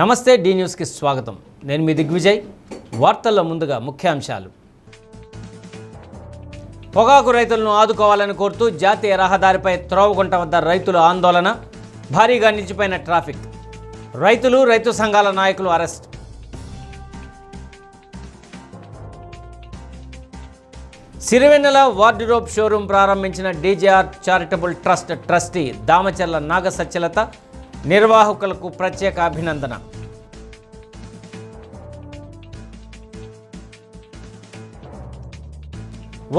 నమస్తే డి న్యూస్కి స్వాగతం. నేను మీ దిగ్విజయ్. వార్తల్లో ముందుగా ముఖ్యాంశాలు. పొగాకు రైతులను ఆదుకోవాలని కోరుతూ జాతీయ రహదారిపై త్రోవగుంట వద్ద రైతుల ఆందోళన, భారీగా నిలిచిపోయిన ట్రాఫిక్. రైతులు, రైతు సంఘాల నాయకులు అరెస్ట్. సిరివెన్నెల వార్డ్రోబ్ షోరూం ప్రారంభించిన DJR charitable trust trustee Damacharla Nagasatyalatha, నిర్వాహకులకు ప్రత్యేక అభినందన.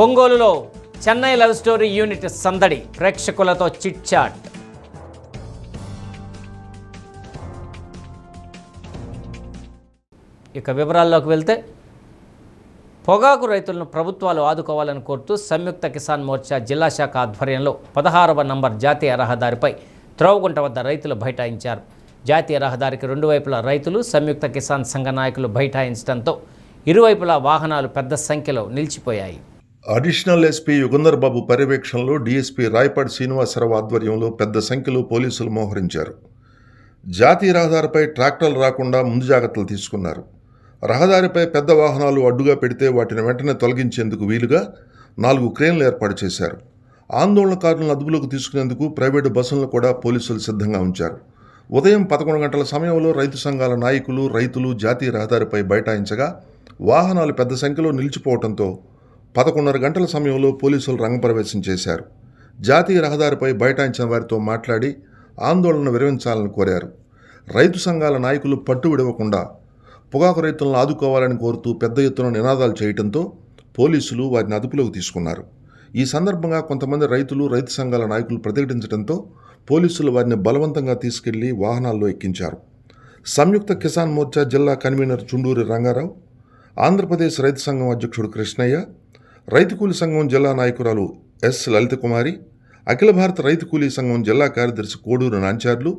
ఒంగోలులో చెన్నై లవ్ స్టోరీ యూనిట్ సందడి, ప్రేక్షకులతో చిట్ చాట్. ఇక వివరాల్లోకి వెళ్తే, పొగాకు రైతులను ప్రభుత్వాలు ఆదుకోవాలని కోరుతూ సంయుక్త కిసాన్ మోర్చా జిల్లా శాఖ ఆధ్వర్యంలో 16వ నంబర్ జాతీయ రహదారిపై త్రోవగుంట వద్ద రైతులు బైఠాయించారు. జాతీయ రహదారికి రెండు వైపులా రైతులు, సంయుక్త కిసాన్ సంఘ నాయకులు బైఠాయించడంతో ఇరువైపులా వాహనాలు పెద్ద సంఖ్యలో నిలిచిపోయాయి. అడిషనల్ ఎస్పీ యుగంధర్ బాబు పర్యవేక్షణలో డీఎస్పీ రాయపాటి శ్రీనివాసరావు ఆధ్వర్యంలో పెద్ద సంఖ్యలో పోలీసులు మోహరించారు. జాతీయ రహదారిపై ట్రాక్టర్లు రాకుండా ముందు జాగ్రత్తలు తీసుకున్నారు. రహదారిపై పెద్ద వాహనాలు అడ్డుగా పెడితే వాటిని వెంటనే తొలగించేందుకు వీలుగా 4 క్రేన్లు ఏర్పాటు చేశారు. ఆందోళనకారులను అదుపులోకి తీసుకునేందుకు ప్రైవేటు బస్సులను కూడా పోలీసులు సిద్ధంగా ఉంచారు. ఉదయం 11 గంటల సమయంలో రైతు సంఘాల నాయకులు, రైతులు జాతీయ రహదారిపై బైఠాయించగా వాహనాలు పెద్ద సంఖ్యలో నిలిచిపోవడంతో 11:30 గంటల సమయంలో పోలీసులు రంగప్రవేశం చేశారు. జాతీయ రహదారిపై బైఠాయించిన వారితో మాట్లాడి ఆందోళన విరమించాలని కోరారు. రైతు సంఘాల నాయకులు పట్టు విడవకుండా పొగాకు రైతులను ఆదుకోవాలని కోరుతూ పెద్ద ఎత్తున నినాదాలు చేయడంతో పోలీసులు వారిని అదుపులోకి తీసుకున్నారు. ఈ సందర్భంగా కొంతమంది రైతులు, రైతు సంఘాల నాయకులు ప్రతిఘటించడంతో పోలీసులు వారిని బలవంతంగా తీసుకెళ్లి వాహనాల్లో ఎక్కించారు. సంయుక్త కిసాన్ మోర్చా జిల్లా కన్వీనర్ చుండూరి రంగారావు, ఆంధ్రప్రదేశ్ రైతు సంఘం అధ్యక్షుడు కృష్ణయ్య, రైతు కూలీ సంఘం జిల్లా నాయకురాలు ఎస్ లలితకుమారి, అఖిల భారత రైతు కూలీ సంఘం జిల్లా కార్యదర్శి కోడూరు నాంచార్లు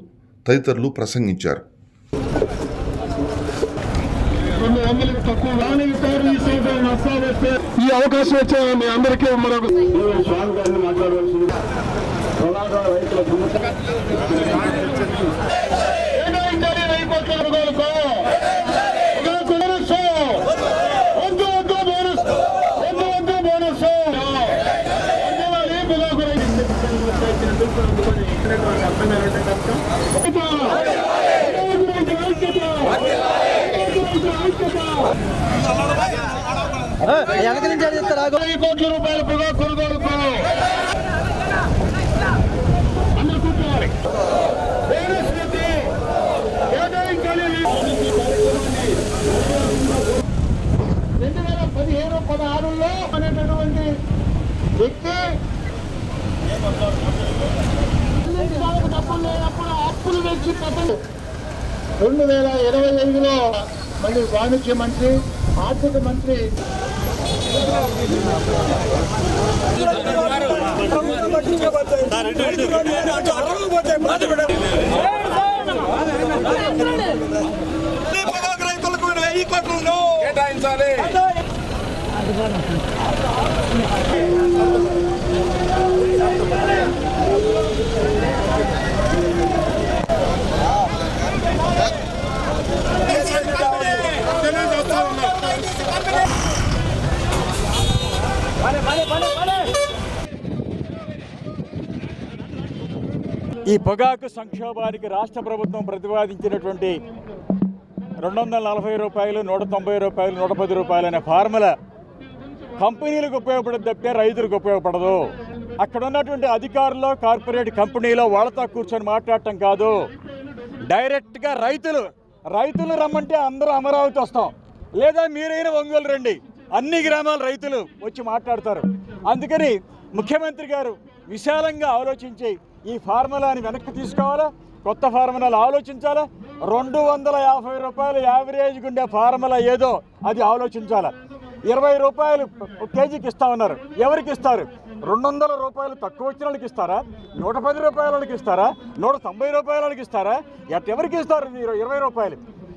తదితరులు ప్రసంగించారు. ఈ అవకాశం వచ్చే మీ అందరికీ మరొక కోట్ల రూపాయల పొగాకు కొనుగోలుకు అందరూ కూర్చోవాలి. 2015-16లో అనేటటువంటి వ్యక్తి డబ్బులు లేనప్పుడు అప్పులు తెచ్చి 2025లో మళ్ళీ వాణిజ్య మంత్రి, ఆర్థిక మంత్రి రైతులకు 1000 కోట్లను కేటాయించాలి. ఈ పొగాకు సంక్షోభానికి రాష్ట్ర ప్రభుత్వం ప్రతిపాదించినటువంటి 240 రూపాయలు, 190 రూపాయలు, 110 రూపాయలు అనే ఫార్ములా కంపెనీలకు ఉపయోగపడదు తప్పితే రైతులకు ఉపయోగపడదు. అక్కడ ఉన్నటువంటి అధికారులు, కార్పొరేట్ కంపెనీలో వాళ్ళతో కూర్చొని మాట్లాడటం కాదు, డైరెక్ట్గా రైతులు రమ్మంటే అందరూ అమరావతి వస్తాం, లేదా మీరైనా ఒంగోలు రండి, అన్ని గ్రామాల రైతులు వచ్చి మాట్లాడతారు. అందుకని ముఖ్యమంత్రి గారు విశాలంగా ఆలోచించి ఈ ఫార్ములాని వెనక్కి తీసుకోవాలా, కొత్త ఫార్ములాలు ఆలోచించాలా. 250 రూపాయలు యావరేజ్గా ఉండే ఫార్ములా ఏదో అది ఆలోచించాలా. 20 రూపాయలు కేజీకి ఇస్తామన్నారు. ఎవరికి ఇస్తారు? 200 రూపాయలు తక్కువ వచ్చిన వాళ్ళకి ఇస్తారా? 110 రూపాయల వాళ్ళకి ఇస్తారా? 190 రూపాయల వాళ్ళకి ఇస్తారా? ఎవరికి ఇస్తారు 20 రూపాయలు?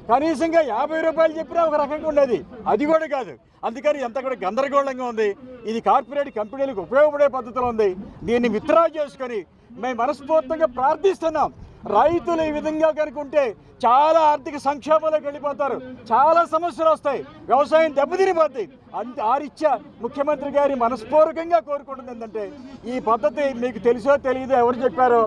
కనీసంగా 50 రూపాయలు చెప్పినా ఒక రకంగా ఉండేది, అది కూడా కాదు. అందుకని ఎంత కూడా గందరగోళంగా ఉంది. ఇది కార్పొరేట్ కంపెనీలకు ఉపయోగపడే పద్ధతిలో ఉంది. దీన్ని విత్డ్రా చేసుకొని మేము మనస్ఫూర్తిగా ప్రార్థిస్తున్నాం. రైతులు ఈ విధంగా కనుకుంటే చాలా ఆర్థిక సంక్షోభంలోకి వెళ్ళిపోతారు, చాలా సమస్యలు వస్తాయి, వ్యవసాయం దెబ్బతిరిపోతాయి. ఆ రీత్యా ముఖ్యమంత్రి గారి మనస్పూర్వకంగా కోరుకుంటుంది ఏంటంటే ఈ పద్ధతి మీకు తెలుసో తెలియదో ఎవరు చెప్పారో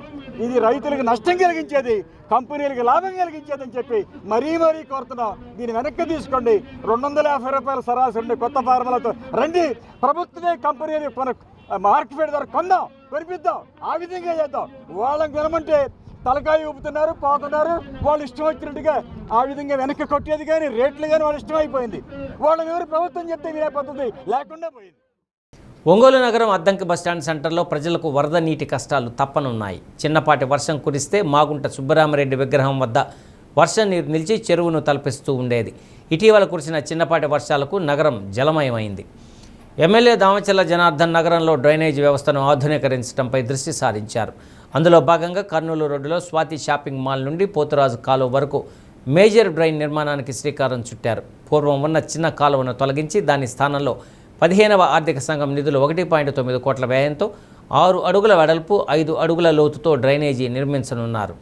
ఇది రైతులకు నష్టం కలిగించేది, కంపెనీలకు లాభం కలిగించేదని చెప్పి మరీ కోరుతున్నాం. దీన్ని వెనక్కి తీసుకోండి. 250 రూపాయల సరాసరి కొత్త ఫార్ములాతో రండి, ప్రభుత్వమే కంపెనీలు మార్కెట్ ధర కొనిపిద్దాం, ఆ విధంగా చేద్దాం. వాళ్ళని కొనమంటే తలకాయ ఊపుతున్నారు, పోతున్నారు, వాళ్ళు ఇష్టం వచ్చినట్టుగా ఆ విధంగా వెనక్కి కొట్టేది కానీ రేట్లు కానీ వాళ్ళు ఇష్టమైపోయింది. వాళ్ళని ఎవరు ప్రభుత్వం చెప్తే వినే పద్ధతి లేకుండా పోయింది. ఒంగోలు నగరం అద్దంకి బస్టాండ్ సెంటర్లో ప్రజలకు వరద నీటి కష్టాలు తప్పనున్నాయి. చిన్నపాటి వర్షం కురిస్తే మాగుంట సుబ్బరామరెడ్డి విగ్రహం వద్ద వర్షం నీరు నిలిచి చెరువును తలపిస్తూ ఉండేది. ఇటీవల కురిసిన చిన్నపాటి వర్షాలకు నగరం జలమయమైంది. ఎమ్మెల్యే దామచర్ల జనార్దన్ నగరంలో డ్రైనేజ్ వ్యవస్థను ఆధునీకరించడంపై దృష్టి సారించారు. అందులో భాగంగా కర్నూలు రోడ్డులో స్వాతి షాపింగ్ మాల్ నుండి పోతురాజు కాలువ వరకు మేజర్ డ్రైన్ నిర్మాణానికి శ్రీకారం చుట్టారు. పూర్వం ఉన్న చిన్న కాలువను తొలగించి దాని స్థానంలో 15వ ఆర్థిక సంఘం నిధులు 1.9 కోట్ల వ్యయంతో 6 అడుగుల వెడల్పు 5 అడుగుల లోతుతో డ్రైనేజీ నిర్మించనున్నారు.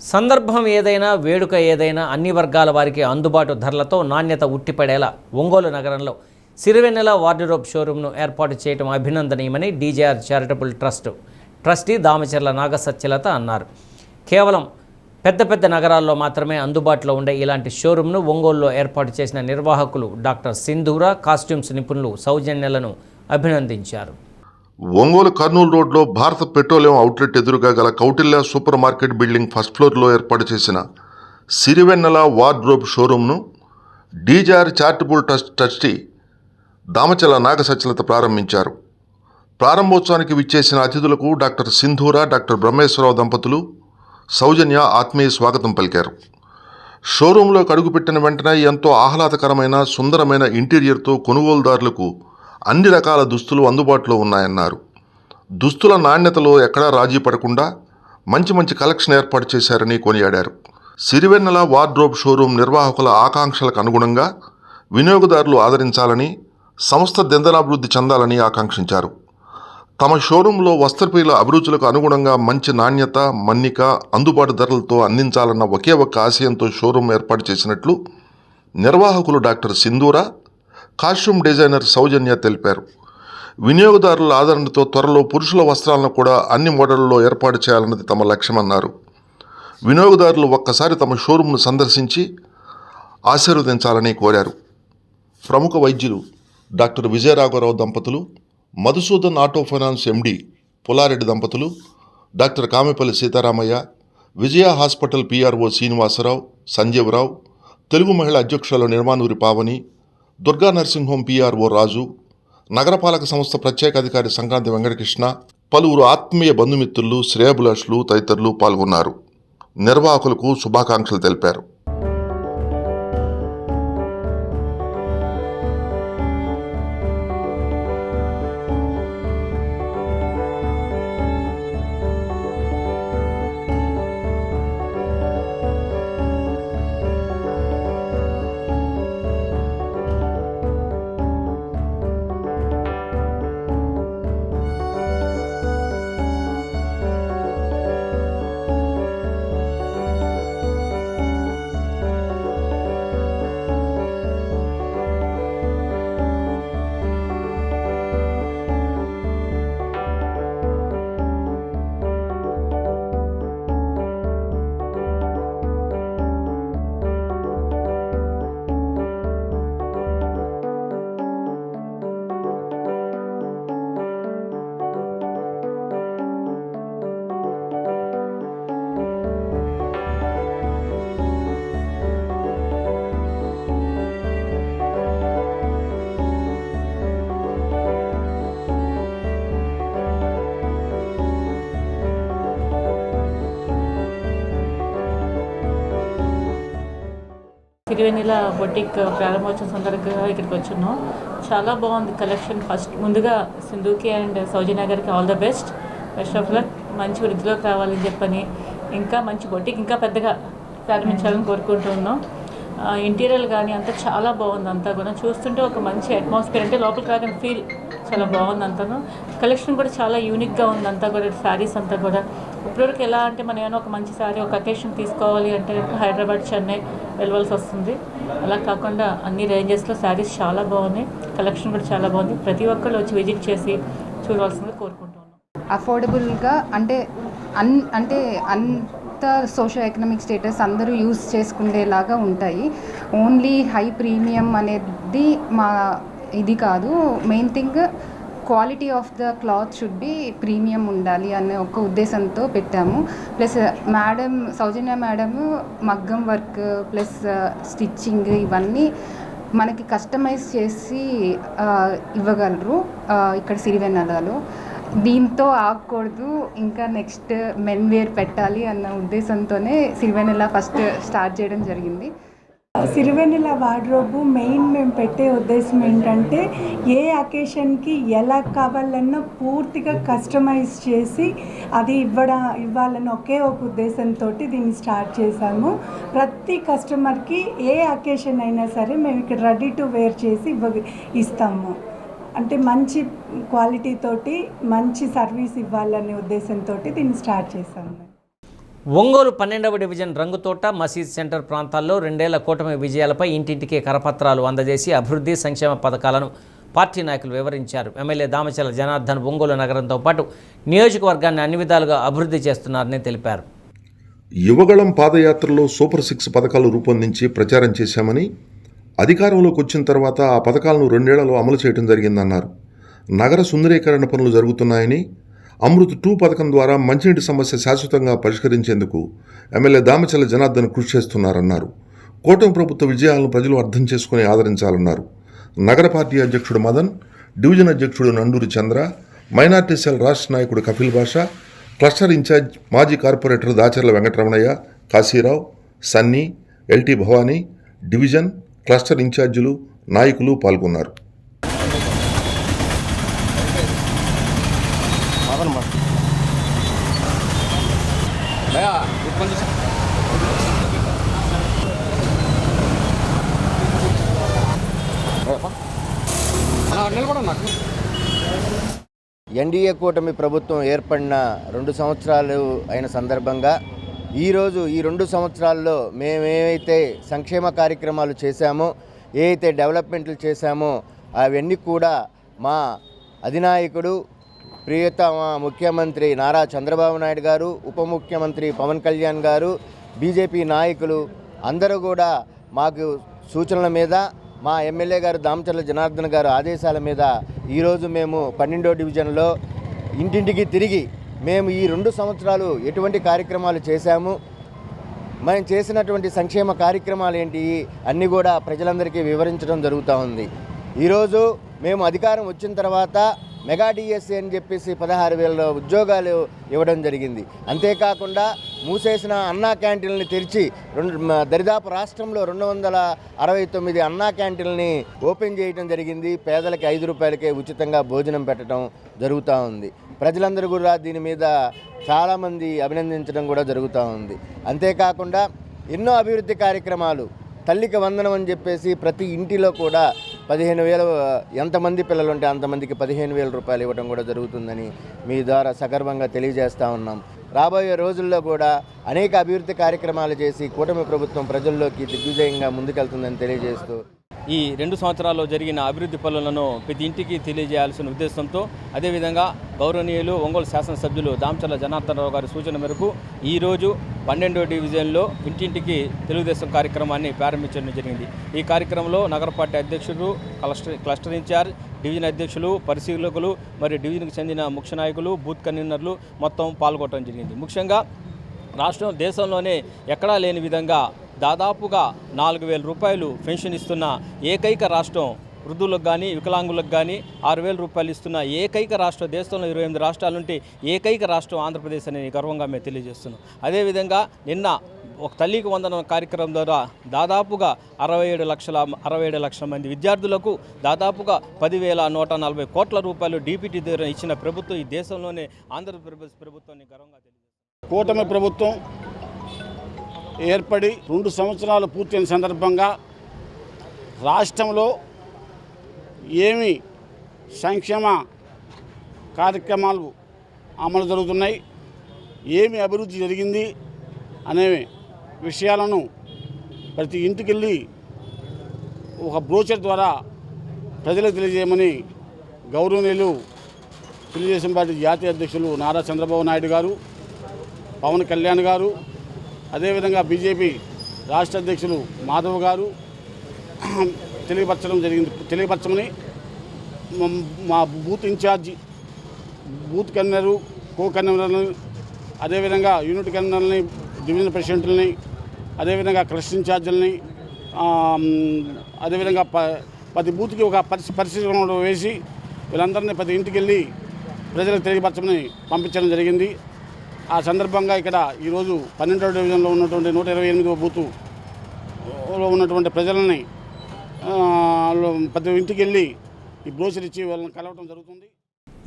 సందర్భం ఏదైనా, వేడుక ఏదైనా అన్ని వర్గాల వారికి అందుబాటు ధరలతో నాణ్యత ఉట్టిపడేలా ఒంగోలు నగరంలో సిరివెన్నెల వార్డ్రోబ్ షోరూమ్ను ఏర్పాటు చేయడం అభినందనీయమని DJR charitable trust trustee Damacharla Nagasatyalatha అన్నారు. కేవలం పెద్ద నగరాల్లో మాత్రమే అందుబాటులో ఉండే ఇలాంటి షోరూమ్ను ఒంగోలులో ఏర్పాటు చేసిన నిర్వాహకులు డాక్టర్ సింధూర, కాస్ట్యూమ్స్ నిపుణులు సౌజన్యలను అభినందించారు. ఒంగోలు కర్నూలు రోడ్లో భారత పెట్రోలియం అవుట్లెట్ ఎదురుగా గల Kautilya super market building first ఫ్లోర్లో ఏర్పాటు చేసిన సిరివెన్నెల వార్డ్రోబ్ షోరూమ్ను DJR charitable trust trustee Damacharla Nagasatyalatha ప్రారంభించారు. ప్రారంభోత్సవానికి విచ్చేసిన అతిథులకు డాక్టర్ సింధూర, డాక్టర్ బ్రహ్మేశ్వరరావు దంపతులు సౌజన్య ఆత్మీయ స్వాగతం పలికారు. షోరూంలోకి అడుగుపెట్టిన వెంటనే ఎంతో ఆహ్లాదకరమైన సుందరమైన ఇంటీరియర్తో కొనుగోలుదారులకు అన్ని రకాల దుస్తులు అందుబాటులో ఉన్నాయన్నారు. దుస్తుల నాణ్యతలో ఎక్కడా రాజీ పడకుండా మంచి కలెక్షన్ ఏర్పాటు చేశారని కొనియాడారు. సిరివెన్నెల వార్డ్రోబ్ షోరూం నిర్వాహకుల ఆకాంక్షలకు అనుగుణంగా వినియోగదారులు ఆదరించాలని, సంస్థ దిందనాభివృద్ధి చెందాలని ఆకాంక్షించారు. తమ షోరూంలో వస్త్రప్రియుల అభిరుచులకు అనుగుణంగా మంచి నాణ్యత, మన్నిక, అందుబాటు ధరలతో అందించాలన్న ఒకే ఒక్క ఆశయంతో షోరూం ఏర్పాటు చేసినట్లు నిర్వాహకులు డాక్టర్ సింధూర, కాస్ట్యూమ్ డిజైనర్ సౌజన్య తెలిపారు. వినియోగదారుల ఆదరణతో త్వరలో పురుషుల వస్త్రాలను కూడా అన్ని మోడళ్లలో ఏర్పాటు చేయాలన్నది తమ లక్ష్యమన్నారు. వినియోగదారులు ఒక్కసారి తమ షోరూంను సందర్శించి ఆశీర్వదించాలని కోరారు. ప్రముఖ వైద్యులు డాక్టర్ విజయరాఘవరావు దంపతులు, Madhusudan auto finance MD Pullareddy దంపతులు, doctor Kamepalli Seetharamaiah, Vijaya hospital PRO Srinivasarao, Sanjeevarao, Telugu Mahila అధ్యక్షుల Nirmanuri Pavani, Durga nursing home PRO Raju, నగరపాలక సంస్థ ప్రత్యేక అధికారి సంక్రాంతి వెంకటకృష్ణ, పలువురు ఆత్మీయ బంధుమిత్రులు, శ్రేయభిలాషులు తదితరులు పాల్గొన్నారు. నిర్వాహకులకు శుభాకాంక్షలు తెలిపారు. సిరివెన్నెల బొటిక్ ప్రారంభోత్సవం సందర్భంగా ఇక్కడికి వచ్చున్నాం. చాలా బాగుంది కలెక్షన్. ఫస్ట్ ముందుగా సింధుకి అండ్ సౌజన్య గారికి all the best of luck. మంచి వృద్ధిలోకి రావాలని చెప్పని, ఇంకా మంచి బొటిక్ ఇంకా పెద్దగా ప్రారంభించాలని కోరుకుంటున్నాం. ఇంటీరియర్ కానీ అంతా చాలా బాగుంది. అంతా కూడా చూస్తుంటే ఒక మంచి అట్మాస్ఫియర్, అంటే లోపలికి రాగానే ఫీల్ చాలా బాగుంది. అంతాను కలెక్షన్ కూడా చాలా యూనిక్గా ఉంది. అంతా కూడా శారీస్ అంతా కూడా ఇప్పటివరకు ఎలా అంటే మనం ఏమైనా ఒక మంచి శారీ ఒక అకేషన్ తీసుకోవాలి అంటే హైదరాబాద్, చెన్నై వెళ్ళవలసి వస్తుంది. అలా కాకుండా అన్ని రేంజెస్లో శారీస్ చాలా బాగున్నాయి. కలెక్షన్ కూడా చాలా బాగుంది. ప్రతి ఒక్కళ్ళు వచ్చి విజిట్ చేసి చూడవలసిందిగా కోరుకుంటున్నాం. అఫోర్డబుల్గా అంటే అంత సోషల్ ఎకనామిక్ స్టేటస్ అందరూ యూజ్ చేసుకునేలాగా ఉంటాయి. ఓన్లీ హై ప్రీమియం అనేది మా ఇది కాదు. Main thing quality of the cloth should be premium ఉండాలి అనే ఒక ఉద్దేశంతో పెట్టాము. ప్లస్ మేడం సౌజన్య మేడం మగ్గం వర్క్ ప్లస్ స్టిచ్చింగ్ ఇవన్నీ మనకి కస్టమైజ్ చేసి ఇవ్వగలరు ఇక్కడ సిరివెన్నెలలో. దీంతో ఆగకూడదు, ఇంకా నెక్స్ట్ మెన్ వేర్ పెట్టాలి అన్న ఉద్దేశంతోనే సిరివెన్నెల ఫస్ట్ స్టార్ట్ చేయడం జరిగింది. సిరివెన్నెల వార్డ్రోబ్ మెయిన్ మేము పెట్టే ఉద్దేశం ఏంటంటే ఏ అకేషన్కి ఎలా కావాలన్నా పూర్తిగా కస్టమైజ్ చేసి అది ఇవ్వాలని ఒకే ఒక ఉద్దేశంతో దీన్ని స్టార్ట్ చేశాము. ప్రతి కస్టమర్కి ఏ అకేషన్ అయినా సరే మేము ఇక్కడ రెడీ టు వేర్ చేసి ఇస్తాము. అంటే మంచి క్వాలిటీ తోటి మంచి సర్వీస్ ఇవ్వాలనే ఉద్దేశంతో దీన్ని స్టార్ట్ చేశాము. ఒంగోలు 12వ డివిజన్ రంగుతోట, మసీద్ సెంటర్ ప్రాంతాల్లో 2 ఏళ్ల కూటమి విజయాలపై ఇంటింటికి కరపత్రాలు అందజేసి అభివృద్ధి సంక్షేమ పథకాలను పార్టీ నాయకులు వివరించారు. ఎమ్మెల్యే దామచల జనార్దన్ ఒంగోలు నగరంతో పాటు నియోజకవర్గాన్ని అన్ని విధాలుగా అభివృద్ధి చేస్తున్నారని తెలిపారు. యువగళం పాదయాత్రలో సూపర్ 6 పథకాలు రూపొందించి ప్రచారం చేశామని, అధికారంలోకి వచ్చిన తర్వాత ఆ పథకాలను 2 ఏళ్లలో అమలు చేయడం జరిగిందన్నారు. నగర సుందరీకరణ పనులు జరుగుతున్నాయని, అమృత్ 2 పథకం ద్వారా మంచినీటి సమస్య శాశ్వతంగా పరిష్కరించేందుకు ఎమ్మెల్యే దామచల జనార్దన్ కృషి చేస్తున్నారన్నారు. కూటమి ప్రభుత్వ విజయాలను ప్రజలు అర్థం చేసుకుని ఆదరించాలన్నారు. నగర పార్టీ అధ్యక్షుడు మదన్, డివిజన్ అధ్యక్షుడు నండూరి చంద్ర, మైనార్టీ సెల్ రాష్ట్ర నాయకుడు కపిల్ బాషా, క్లస్టర్ ఇన్ఛార్జ్ మాజీ corporator Dacharla Venkataramanaiah, Kasirao, Sunny, LT Bhavani, division, cluster ఇన్ఛార్జీలు, నాయకులు పాల్గొన్నారు. ఎన్డీఏ కూటమి ప్రభుత్వం ఏర్పడిన 2 సంవత్సరాలు అయిన సందర్భంగా ఈరోజు ఈ 2 సంవత్సరాల్లో మేమేమైతే సంక్షేమ కార్యక్రమాలు చేశామో, ఏవైతే డెవలప్మెంట్లు చేశామో అవన్నీ కూడా మా అధినాయకుడు ప్రియతమ ముఖ్యమంత్రి నారా చంద్రబాబు నాయుడు గారు, ఉప ముఖ్యమంత్రి పవన్ కళ్యాణ్ గారు, బీజేపీ నాయకులు అందరూ కూడా మాకు సూచనల మీద, మా ఎమ్మెల్యే గారు దామచర్ల జనార్దన్ గారు ఆదేశాల మీద ఈరోజు మేము 12వ డివిజన్లో ఇంటింటికి తిరిగి మేము ఈ 2 సంవత్సరాలు ఎటువంటి కార్యక్రమాలు చేశాము, మనం చేసినటువంటి సంక్షేమ కార్యక్రమాలు ఏంటి అన్నీ కూడా ప్రజలందరికీ వివరించడం జరుగుతూ ఉంది. ఈరోజు మేము అధికారం వచ్చిన తర్వాత మెగా డిఎస్సీ అని చెప్పేసి 16,000 ఉద్యోగాలు ఇవ్వడం జరిగింది. అంతేకాకుండా మూసేసిన అన్నా క్యాంటీన్లని తెరిచి దరిదాపు రాష్ట్రంలో 269 అన్నా క్యాంటీన్లని ఓపెన్ చేయడం జరిగింది. పేదలకి 5 రూపాయలకే ఉచితంగా భోజనం పెట్టడం జరుగుతూ ఉంది. ప్రజలందరూ కూడా దీని మీద చాలామంది అభినందించడం కూడా జరుగుతూ ఉంది. అంతేకాకుండా ఎన్నో అభివృద్ధి కార్యక్రమాలు, తల్లికి వందనం అని చెప్పేసి ప్రతి ఇంటిలో కూడా 15,000 ఎంతమంది పిల్లలు ఉంటే అంతమందికి 15,000 రూపాయలు ఇవ్వడం కూడా జరుగుతుందని మీ ద్వారా సగర్వంగా తెలియజేస్తూ ఉన్నాం. రాబోయే రోజుల్లో కూడా అనేక అభివృద్ధి కార్యక్రమాలు చేసి కూటమి ప్రభుత్వం ప్రజల్లోకి దిగ్విజయంగా ముందుకెళ్తుందని తెలియజేస్తూ ఈ 2 సంవత్సరాల్లో జరిగిన అభివృద్ధి పనులను ప్రతి ఇంటికి తెలియజేయాల్సిన ఉద్దేశంతో, అదేవిధంగా గౌరవనీయులు ఒంగోలు శాసనసభ్యులు దామచర్ల జనార్దన్ రావు గారి సూచన మేరకు ఈరోజు 12వ డివిజన్లో ఇంటింటికి తెలుగుదేశం కార్యక్రమాన్ని ప్రారంభించడం జరిగింది. ఈ కార్యక్రమంలో నగర పార్టీ అధ్యక్షుడు, క్లస్టర్ ఇన్ఛార్జ్, డివిజన్ అధ్యక్షులు, పరిశీలకులు మరియు డివిజన్కి చెందిన ముఖ్య నాయకులు, బూత్ కన్వీనర్లు మొత్తం పాల్గొనడం జరిగింది. ముఖ్యంగా రాష్ట్రం దేశంలోనే ఎక్కడా లేని విధంగా దాదాపుగా 4,000 రూపాయలు పెన్షన్ ఇస్తున్న ఏకైక రాష్ట్రం, వృద్ధులకు కానీ వికలాంగులకు కానీ 6,000 రూపాయలు ఇస్తున్న ఏకైక రాష్ట్రం, దేశంలో 28 రాష్ట్రాలుంటే ఏకైక రాష్ట్రం ఆంధ్రప్రదేశ్ అని గర్వంగా మేము తెలియజేస్తున్నాం. అదేవిధంగా నిన్న ఒక తల్లికి వందనం కార్యక్రమం ద్వారా దాదాపుగా 67 లక్షల మంది విద్యార్థులకు దాదాపుగా 10,140 కోట్ల రూపాయలు డీపీటీ ద్వారా ఇచ్చిన ప్రభుత్వం ఈ దేశంలోనే ఆంధ్రప్రదేశ్ ప్రభుత్వాన్ని గర్వంగా తెలియజేస్తుంది. కూటమి ప్రభుత్వం ఏర్పడి 2 సంవత్సరాలు పూర్తయిన సందర్భంగా రాష్ట్రంలో ఏమి సంక్షేమ కార్యక్రమాలు అమలు జరుగుతున్నాయి, ఏమి అభివృద్ధి జరిగింది అనే విషయాలను ప్రతి ఇంటికెళ్ళి ఒక బ్రోచర్ ద్వారా ప్రజలకు తెలియజేయమని గౌరవనీయులు తెలుగుదేశం పార్టీ జాతీయ అధ్యక్షులు నారా చంద్రబాబు నాయుడు గారు, పవన్ కళ్యాణ్ గారు, అదేవిధంగా బీజేపీ రాష్ట్ర అధ్యక్షులు మాధవ్ గారు తెలియపరచమని మా బూత్ ఇన్ఛార్జి, బూత్ కన్వీనరు, కో కన్వీనర్ని, అదేవిధంగా యూనిట్ కన్వీనర్ని, డివిజన్ ప్రెసిడెంట్లని, అదేవిధంగా క్లస్టర్ ఇన్ఛార్జీలని, అదేవిధంగా ప్రతి బూత్కి ఒక పరిశీలనలో వేసి వీళ్ళందరినీ ప్రతి ఇంటికి వెళ్ళి ప్రజలకు తెలియపరచమని పంపించడం జరిగింది. ఆ సందర్భంగా ఇక్కడ ఈరోజు 12వ డివిజన్లో ఉన్నటువంటి 128వ బూతులో ఉన్నటువంటి ప్రజలని ప్రతి ఇంటికి వెళ్ళి ఈ బ్రోచర్ ఇచ్చి వాళ్ళని కలవడం జరుగుతుంది.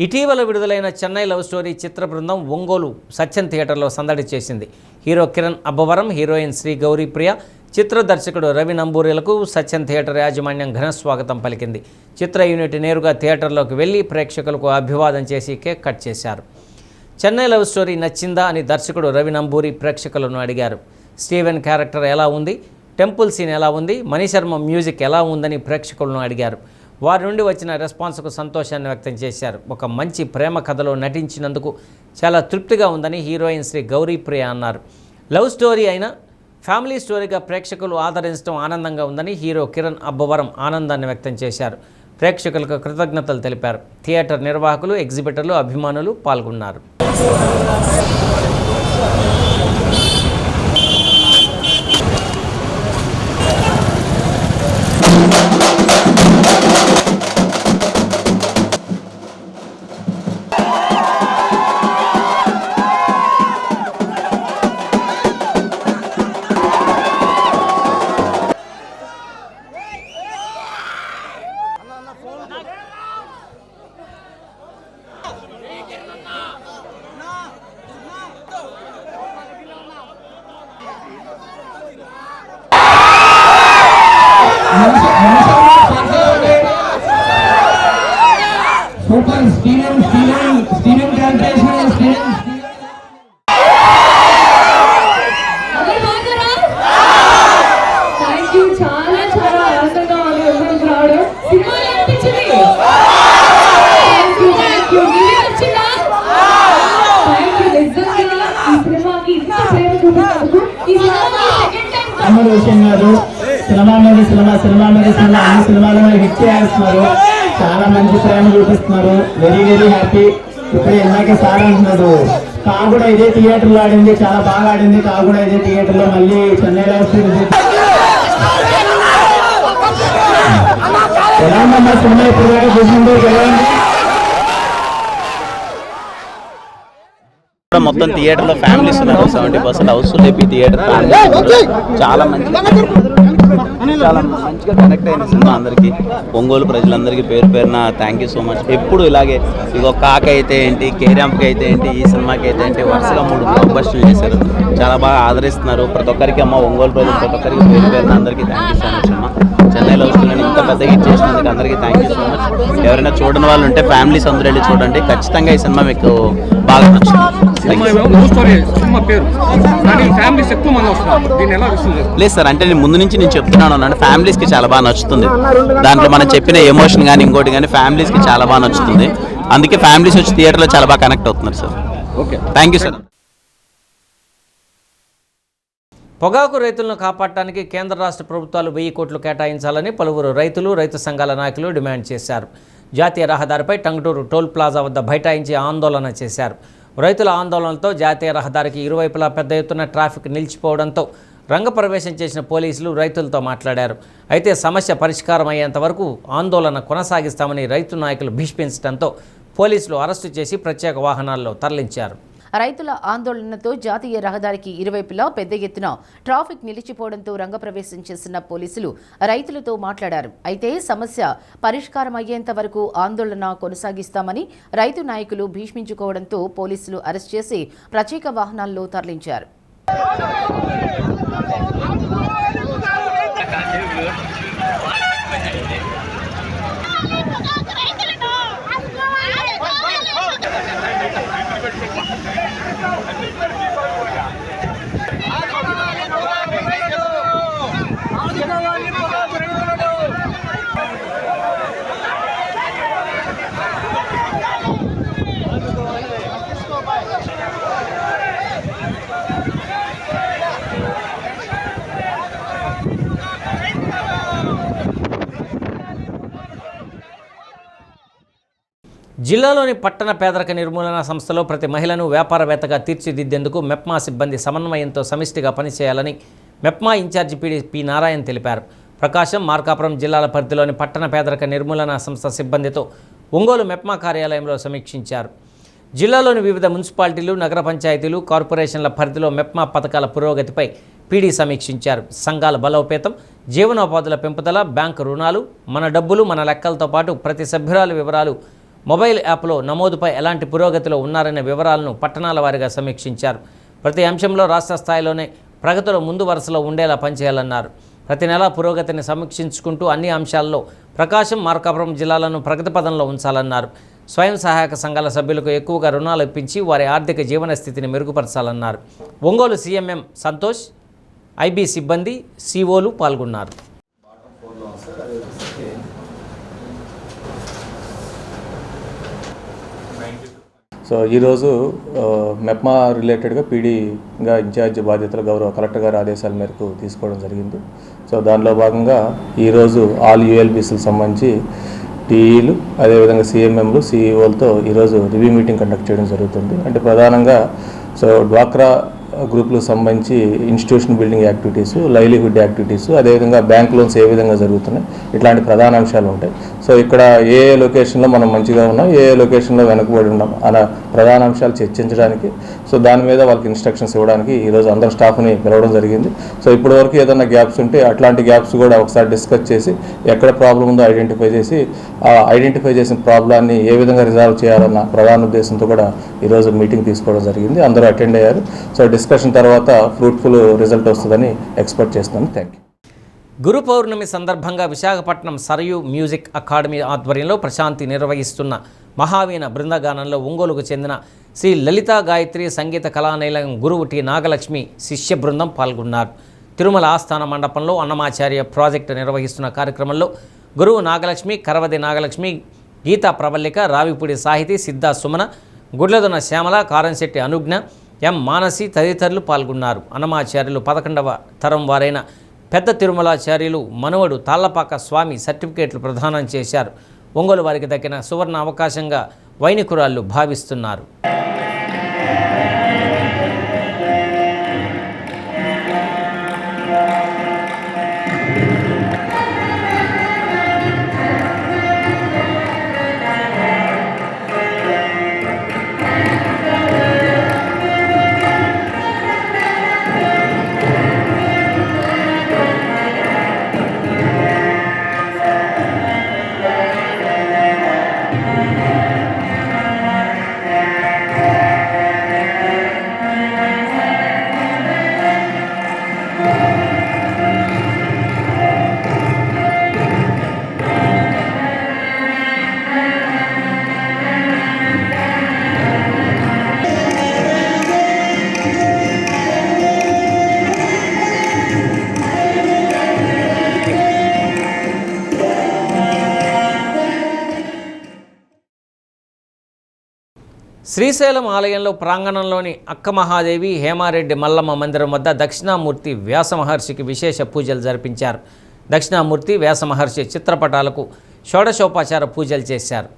ఇటీవల విడుదలైన చెన్నై లవ్ స్టోరీ చిత్ర బృందం ఒంగోలు సత్యం థియేటర్లో సందడి చేసింది. హీరో కిరణ్ అబ్బవరం, హీరోయిన్ శ్రీ గౌరీప్రియ, చిత్ర దర్శకుడు రవి నంబూరిలకు సత్యం థియేటర్ యాజమాన్యం ఘన స్వాగతం పలికింది. చిత్ర యూనిట్ నేరుగా థియేటర్లోకి వెళ్లి ప్రేక్షకులకు అభివాదం చేసి కేక్ కట్ చేశారు. చెన్నై లవ్ స్టోరీ నచ్చిందా అని దర్శకుడు రవి నంబూరి ప్రేక్షకులను అడిగారు. స్టీవెన్ క్యారెక్టర్ ఎలా ఉంది, టెంపుల్ సీన్ ఎలా ఉంది, మణిశర్మ మ్యూజిక్ ఎలా ఉందని ప్రేక్షకులను అడిగారు. వారి నుండి వచ్చిన రెస్పాన్స్కు సంతోషాన్ని వ్యక్తం చేశారు. ఒక మంచి ప్రేమ కథలో నటించినందుకు చాలా తృప్తిగా ఉందని హీరోయిన్ శ్రీ గౌరీప్రియ అన్నారు. లవ్ స్టోరీ అయినా ఫ్యామిలీ స్టోరీగా ప్రేక్షకులు ఆదరించడం ఆనందంగా ఉందని హీరో కిరణ్ అబ్బవరం ఆనందాన్ని వ్యక్తం చేశారు. ప్రేక్షకులకు కృతజ్ఞతలు తెలిపారు. థియేటర్ నిర్వాహకులు, ఎగ్జిబిటర్లు, అభిమానులు పాల్గొన్నారు. సినిమా అన్ని సినిమాలు హిట్ చేస్తున్నారు. చాలా మంచి ప్రేమ చూపిస్తున్నారు. Very very happy. ఇప్పుడు ఇందాక సార్ అంటున్నారు కా కూడా ఇదే థియేటర్లో ఆడింది, చాలా బాగా ఆడింది. కా కూడా ఇదే థియేటర్లో మళ్ళీ చెన్నైలో వస్తుంది. ఎలా ఉందమ్మా సినిమా ఇప్పుడు దాకా చూసింది? మొత్తం థియేటర్లో ఫ్యామిలీస్ ఉన్నారు. 70% హౌస్ఫుల్ అయిపోయి థియేటర్ చాలా మంచిగా కనెక్ట్ అయిన సినిమా అందరికీ, ఒంగోలు ప్రజలందరికీ పేరు పేరున థ్యాంక్ యూ సో మచ్. ఎప్పుడు ఇలాగే ఇగో కాక అయితే ఏంటి, కేరాంప్కి అయితే ఏంటి, ఈ సినిమాకి అయితే ఏంటి, వరుసగా 3 బ్లాక్ బస్టర్లు చేశారు. చాలా బాగా ఆదరిస్తున్నారు ప్రతి ఒక్కరికి. అమ్మ ఒంగోలు ప్రజలు ప్రతి ఒక్కరికి పేరు పేరున అందరికీ థ్యాంక్ యూ సో మచ్ అమ్మ. చెన్నైలో వస్తుందని ఇంత పెద్ద హిట్ చేసినందుకు అందరికీ థ్యాంక్ యూ సో మచ్. ఎవరైనా చూడని వాళ్ళు ఉంటే ఫ్యామిలీస్ అందరూ వెళ్ళి చూడండి. ఖచ్చితంగా ఈ సినిమా మీకు బాగా నచ్చుతుంది. లేదు సార్, అంటే నేను ముందు నుంచి నేను చెప్తున్నాను అంటే ఫ్యామిలీస్కి చాలా బాగా నచ్చుతుంది. దాంట్లో మనం చెప్పిన ఎమోషన్ కానీ ఇంకోటి కానీ ఫ్యామిలీస్కి చాలా బాగా నచ్చుతుంది. అందుకే ఫ్యామిలీస్ వచ్చి థియేటర్లో చాలా బాగా కనెక్ట్ అవుతున్నారు sir. Okay, thank you sir. పొగాకు రైతులను కాపాడటానికి కేంద్ర రాష్ట్ర ప్రభుత్వాలు 1000 కోట్లు కేటాయించాలని పలువురు రైతులు, రైతు సంఘాల నాయకులు డిమాండ్ చేశారు. జాతీయ రహదారిపై టంగుటూరు టోల్ ప్లాజా వద్ద బైఠాయించి ఆందోళన చేశారు. రైతుల ఆందోళనలతో జాతీయ రహదారికి ఇరువైపులా పెద్ద ఎత్తున ట్రాఫిక్ నిలిచిపోవడంతో రంగప్రవేశం చేసిన పోలీసులు రైతులతో మాట్లాడారు. అయితే సమస్య పరిష్కారం అయ్యేంత వరకు ఆందోళన కొనసాగిస్తామని రైతు నాయకులు భీష్మించడంతో పోలీసులు అరెస్టు చేసి ప్రత్యేక వాహనాల్లో తరలించారు. రైతుల ఆందోళనతో జాతీయ రహదారికి ఇరువైపులా పెద్ద ఎత్తున ట్రాఫిక్ నిలిచిపోవడంతో రంగప్రవేశం చేసిన పోలీసులు రైతులతో మాట్లాడారు. అయితే సమస్య పరిష్కారం అయ్యేంత వరకు ఆందోళన కొనసాగిస్తామని రైతు నాయకులు భీష్మించుకోవడంతో పోలీసులు అరెస్ట్ చేసి ప్రత్యేక వాహనాల్లో తరలించారు. జిల్లాలోని పట్టణ పేదరిక నిర్మూలన సంస్థలో ప్రతి మహిళను వ్యాపారవేత్తగా తీర్చిదిద్దేందుకు మెప్మా సిబ్బంది సమన్వయంతో సమిష్టిగా పనిచేయాలని మెప్మా ఇన్ఛార్జి పి నారాయణ తెలిపారు. ప్రకాశం, మార్కాపురం జిల్లాల పరిధిలోని పట్టణ పేదరిక నిర్మూలన సంస్థ సిబ్బందితో ఒంగోలు మెప్మా కార్యాలయంలో సమీక్షించారు. జిల్లాలోని వివిధ మున్సిపాలిటీలు, నగర పంచాయతీలు, కార్పొరేషన్ల పరిధిలో మెప్మా పథకాల పురోగతిపై పీడీ సమీక్షించారు. సంఘాల బలోపేతం, జీవనోపాధుల పెంపుదల, బ్యాంకు రుణాలు, మన డబ్బులు మన లెక్కలతో పాటు ప్రతి సభ్యురాలి వివరాలు మొబైల్ యాప్లో నమోదుపై ఎలాంటి పురోగతిలో ఉన్నారనే వివరాలను పట్టణాల వారీగా సమీక్షించారు. ప్రతి అంశంలో రాష్ట్ర స్థాయిలోనే ప్రగతిలో ముందు వరుసలో ఉండేలా పనిచేయాలన్నారు. ప్రతి నెలా పురోగతిని సమీక్షించుకుంటూ అన్ని అంశాల్లో ప్రకాశం, మార్కాపురం జిల్లాలను ప్రగతి పదంలో ఉంచాలన్నారు. స్వయం సహాయక సంఘాల సభ్యులకు ఎక్కువగా రుణాలు ఇప్పించి వారి ఆర్థిక జీవన స్థితిని మెరుగుపరచాలన్నారు. ఒంగోలు సీఎంఎం సంతోష్, ఐబీ సిబ్బంది, సిఓలు పాల్గొన్నారు. సో ఈరోజు మెప్మా రిలేటెడ్గా పీడీగా ఇన్ఛార్జ్ బాధ్యతలు గౌరవ కలెక్టర్ గారి ఆదేశాల మేరకు తీసుకోవడం జరిగింది. సో దానిలో భాగంగా ఈరోజు ఆల్ యూఎల్బీసీలకు సంబంధించి టీఈలు, అదేవిధంగా సీఎంఎంలు, సిఈఓలతో ఈరోజు రివ్యూ మీటింగ్ కండక్ట్ చేయడం జరుగుతుంది. అంటే ప్రధానంగా సో డ్వాక్రా గ్రూపులకు సంబంధించి institution building activities, livelihood activities, అదేవిధంగా బ్యాంక్ లోన్స్ ఏ విధంగా జరుగుతున్నాయి, ఇట్లాంటి ప్రధాన అంశాలు ఉంటాయి. సో ఇక్కడ ఏ లొకేషన్లో మనం మంచిగా ఉన్నాం, ఏ లొకేషన్లో వెనకబడి ఉన్నాం అన్న ప్రధాన అంశాలు చర్చించడానికి, సో దాని మీద వాళ్ళకి ఇన్స్ట్రక్షన్స్ ఇవ్వడానికి ఈరోజు అందరు స్టాఫ్ని పిలవడం జరిగింది. సో ఇప్పటివరకు ఏదైనా గ్యాప్స్ ఉంటే అట్లాంటి గ్యాప్స్ కూడా ఒకసారి డిస్కస్ చేసి ఎక్కడ ప్రాబ్లం ఉందో ఐడెంటిఫై చేసి ఆ ఐడెంటిఫై చేసిన ప్రాబ్లాన్ని ఏ విధంగా రిజాల్వ్ చేయాలన్న ప్రధాన ఉద్దేశంతో కూడా ఈరోజు మీటింగ్ తీసుకోవడం జరిగింది. అందరూ అటెండ్ అయ్యారు. సో డిస్కషన్ తర్వాత ఫ్రూట్ఫుల్ రిజల్ట్ వస్తుందని ఎక్స్పెక్ట్ చేస్తున్నాను. Thank you. గురు పౌర్ణమి సందర్భంగా విశాఖపట్నం సరయూ మ్యూజిక్ అకాడమీ ఆధ్వర్యంలో ప్రశాంతి నిర్వహిస్తున్న మహావీణ బృందగానంలో ఒంగోలుకు చెందిన శ్రీ లలితా గాయత్రి సంగీత కళానిలయం గురువు టి నాగలక్ష్మి శిష్య బృందం పాల్గొన్నారు. తిరుమల ఆస్థాన మండపంలో అన్నమాచార్య ప్రాజెక్టు నిర్వహిస్తున్న కార్యక్రమంలో గురువు నాగలక్ష్మి, కరవది నాగలక్ష్మి, గీతా ప్రవల్లిక, రావిపూడి సాహితీ, సిద్ధా సుమన, గుడ్లదొన శ్యామల, కారంశెట్టి అనుజ్ఞ, ఎం మానసి తదితరులు పాల్గొన్నారు. అన్నమాచార్యులు 11వ తరం వారైన పెద్ద తిరుమలాచార్యులు మనవడు తాళ్లపాక స్వామి సర్టిఫికేట్లు ప్రదానం చేశారు. ఒంగోలు వారికి దక్కిన సువర్ణ అవకాశంగా వైనికురాళ్ళు భావిస్తున్నారు. శ్రీశైలం ఆలయంలో ప్రాంగణంలోని అక్క మహాదేవి, హేమారెడ్డి మల్లమ్మ మందిరం వద్ద దక్షిణామూర్తి వ్యాస మహర్షికి విశేష పూజలు జరిపించారు. దక్షిణామూర్తి, వ్యాస మహర్షి చిత్రపటాలకు షోడశోపచార పూజలు చేశారు.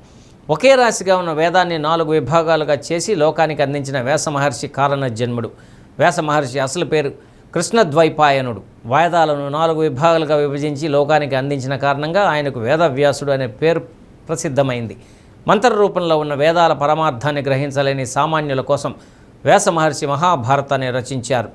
ఒకే రాశిగా ఉన్న వేదాన్ని 4 విభాగాలుగా చేసి లోకానికి అందించిన వ్యాస మహర్షి కారణ జన్ముడు. వ్యాస మహర్షి అసలు పేరు కృష్ణద్వైపాయనుడు. వేదాలను 4 విభాగాలుగా విభజించి లోకానికి అందించిన కారణంగా ఆయనకు వేదవ్యాసుడు అనే పేరు ప్రసిద్ధమైంది. మంత్ర రూపంలో ఉన్న వేదాల పరమార్థాన్ని గ్రహించలేని సామాన్యుల కోసం వ్యాస మహర్షి మహాభారతాన్ని రచించారు.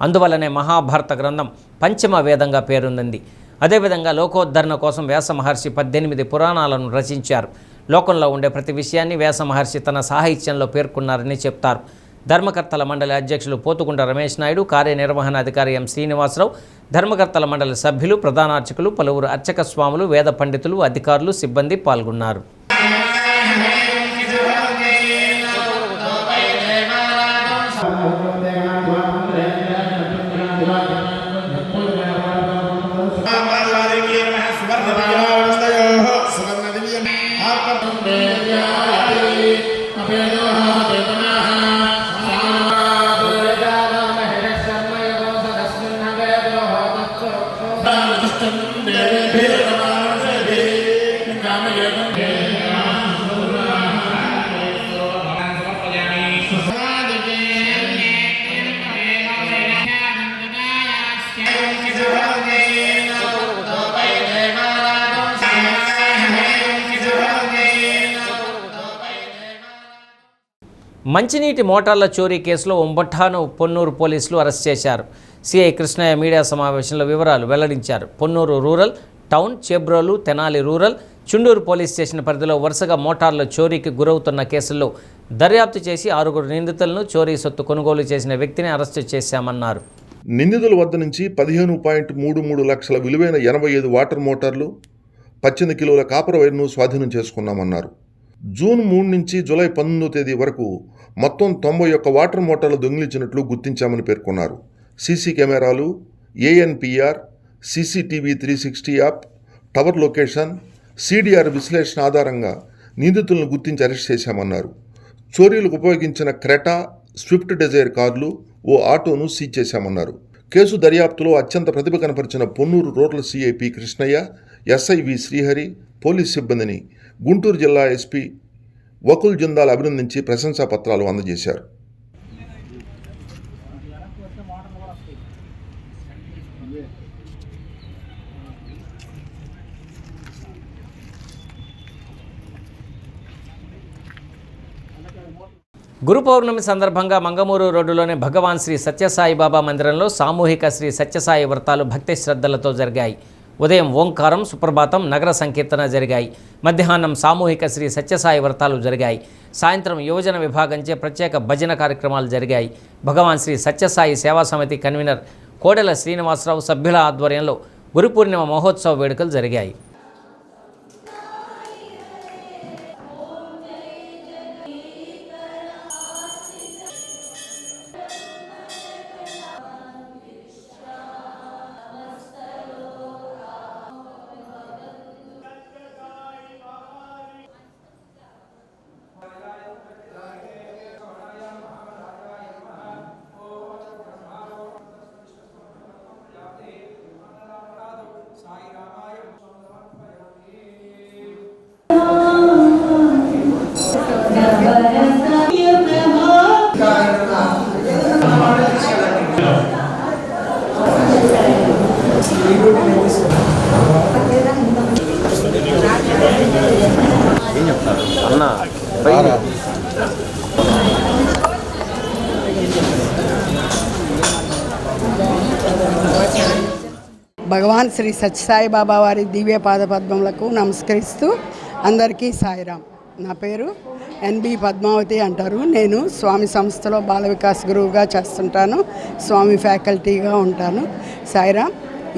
అందువల్లనే మహాభారత గ్రంథం పంచమ వేదంగా పేరొందింది. అదేవిధంగా లోకోద్ధరణ కోసం వ్యాస మహర్షి 18 పురాణాలను రచించారు. లోకంలో ఉండే ప్రతి విషయాన్ని వ్యాస మహర్షి తన సాహిత్యంలో పేర్కొన్నారని చెప్తారు. ధర్మకర్తల మండలి అధ్యక్షులు పోతుగుంట రమేష్ నాయుడు, కార్యనిర్వహణాధికారి ఎం శ్రీనివాసరావు, ధర్మకర్తల మండలి సభ్యులు, ప్రధానార్చకులు, పలువురు అర్చక స్వాములు, వేద పండితులు, అధికారులు, సిబ్బంది పాల్గొన్నారు. మంచినీటి మోటార్ల చోరీ కేసులో ఒంబఠాను పొన్నూరు పోలీసులు అరెస్ట్ చేశారు. సిఐ కృష్ణయ్య మీడియా సమావేశంలో వివరాలు వెల్లడించారు. Ponnuru rural, town, Chebrolu, Tenali rural, Chunduru police station పరిధిలో వరుసగా మోటార్ల చోరీకి గురవుతున్న కేసుల్లో దర్యాప్తు చేసి 6 నిందితులను చోరీ సొత్తు కొనుగోలు చేసిన వ్యక్తిని అరెస్టు చేశామన్నారు. నిందితుల వద్ద నుంచి 15.33 లక్షల విలువైన 85 వాటర్ మోటార్లు, 18 కిలోల కాపర్ వైర్ను స్వాధీనం చేసుకున్నామన్నారు. జూన్ 3 నుంచి జూలై 19వ తేదీ వరకు మొత్తం 91 వాటర్ మోటార్లు దొంగిలించినట్లు గుర్తించామని పేర్కొన్నారు. సీసీ కెమెరాలు, ANPR, CCTV 360 app, tower location, CDR విశ్లేషణ ఆధారంగా నిందితులను గుర్తించి అరెస్ట్ చేశామన్నారు. చోరీలకు ఉపయోగించిన క్రెటా, స్విఫ్ట్ డిజైర్ కార్లు, ఓ ఆటోను సీజ్ చేశామన్నారు. కేసు దర్యాప్తులో అత్యంత ప్రతిభ కనపరిచిన Ponnur rural CI P Krishnaiah, SI V Srihari, police సిబ్బందిని గుంటూరు జిల్లా ఎస్పీ వకుల్ జిందాల్ అభినందించి ప్రశంసా పత్రాలు అందజేశారు. గురు పౌర్ణమి సందర్భంగా మంగమూరు రోడ్డులోని భగవాన్ శ్రీ సత్యసాయిబాబా మందిరంలో సామూహిక శ్రీ సత్యసాయి వ్రతాలు భక్తి శ్రద్ధలతో జరిగాయి. ఉదయం ఓంకారం, సుప్రభాతం, నగర సంకీర్తన జరిగాయి. మధ్యాహ్నం సామూహిక శ్రీ సత్యసాయి వ్రతాలు జరిగాయి. సాయంత్రం యువజన విభాగంచే ప్రత్యేక భజన కార్యక్రమాలు జరిగాయి. భగవాన్ శ్రీ సత్యసాయి సేవా సమితి కన్వీనర్ కోడెల శ్రీనివాసరావు సభ్యుల ఆధ్వర్యంలో గురు పూర్ణిమ మహోత్సవ వేడుకలు జరిగాయి. భగవాన్ శ్రీ సత్యసాయి బాబా వారి దివ్య పాదపద్మములకు నమస్కరిస్తూ అందరికీ సాయిరాం. నా పేరు ఎన్బి పద్మావతి అంటారు. నేను స్వామి సంస్థలో బాల వికాస్ గురువుగా చేస్తుంటాను. స్వామి ఫ్యాకల్టీగా ఉంటాను. సాయిరాం.